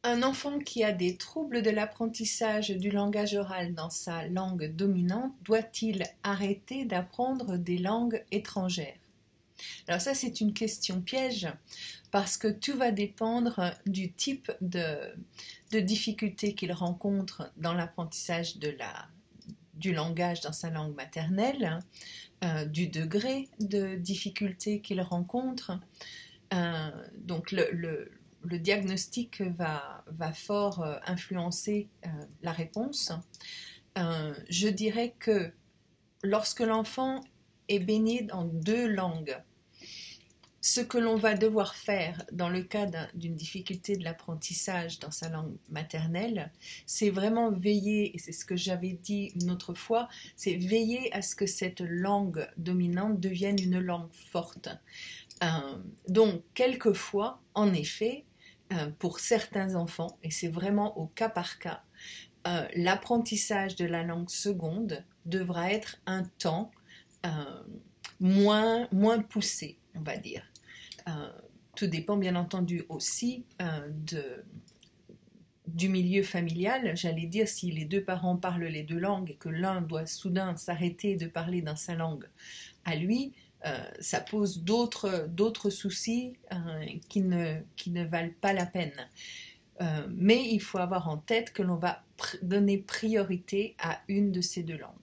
Un enfant qui a des troubles de l'apprentissage du langage oral dans sa langue dominante doit-il arrêter d'apprendre des langues étrangères? Alors ça, c'est une question piège parce que tout va dépendre du type de difficulté qu'il rencontre dans l'apprentissage du langage dans sa langue maternelle, du degré de difficulté qu'il rencontre. Donc le diagnostic va fort influencer la réponse. Je dirais que lorsque l'enfant est baigné dans deux langues, ce que l'on va devoir faire dans le cas d'une difficulté de l'apprentissage dans sa langue maternelle, c'est vraiment veiller, et c'est ce que j'avais dit une autre fois, c'est veiller à ce que cette langue dominante devienne une langue forte. Donc, quelquefois, en effet, pour certains enfants, et c'est vraiment au cas par cas, l'apprentissage de la langue seconde devra être un temps moins poussé, on va dire. Tout dépend bien entendu aussi du milieu familial. J'allais dire, si les deux parents parlent les deux langues et que l'un doit soudain s'arrêter de parler dans sa langue à lui, ça pose d'autres soucis qui ne valent pas la peine. Mais il faut avoir en tête que l'on va donner priorité à une de ces deux langues.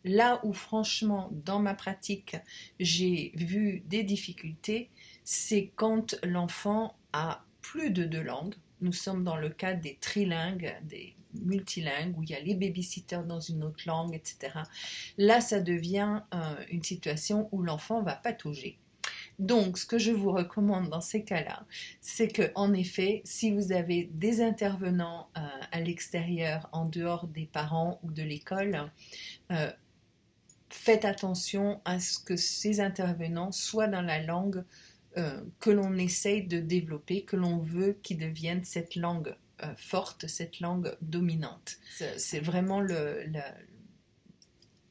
Là où franchement, dans ma pratique, j'ai vu des difficultés, c'est quand l'enfant a plus de deux langues. Nous sommes dans le cas des trilingues, des multilingues, où il y a les babysitters dans une autre langue, etc. Là, ça devient une situation où l'enfant va patauger. Donc, ce que je vous recommande dans ces cas-là, c'est que, en effet, si vous avez des intervenants à l'extérieur, en dehors des parents ou de l'école, faites attention à ce que ces intervenants soient dans la langue que l'on essaye de développer, que l'on veut qu'ils deviennent cette langue forte, cette langue dominante. C'est vraiment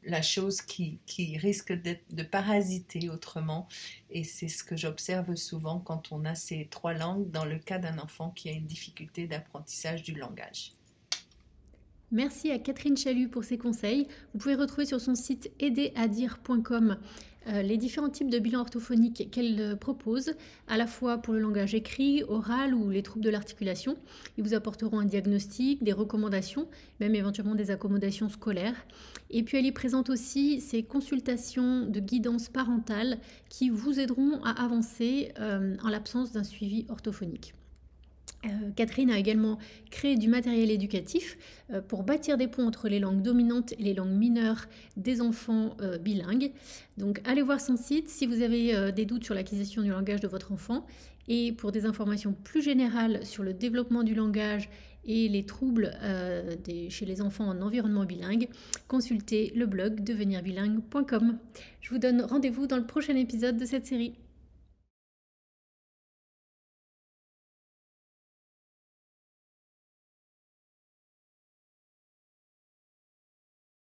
la chose qui risque de parasiter autrement, et c'est ce que j'observe souvent quand on a ces trois langues dans le cas d'un enfant qui a une difficulté d'apprentissage du langage. Merci à Catherine Chalut pour ses conseils. Vous pouvez retrouver sur son site aideradire.com les différents types de bilans orthophoniques qu'elle propose, à la fois pour le langage écrit, oral ou les troubles de l'articulation. Ils vous apporteront un diagnostic, des recommandations, même éventuellement des accommodations scolaires. Et puis elle y présente aussi ses consultations de guidance parentale qui vous aideront à avancer en l'absence d'un suivi orthophonique. Catherine a également créé du matériel éducatif pour bâtir des ponts entre les langues dominantes et les langues mineures des enfants bilingues. Donc allez voir son site si vous avez des doutes sur l'acquisition du langage de votre enfant, et pour des informations plus générales sur le développement du langage et les troubles chez les enfants en environnement bilingue, consultez le blog devenirbilingue.com. Je vous donne rendez-vous dans le prochain épisode de cette série.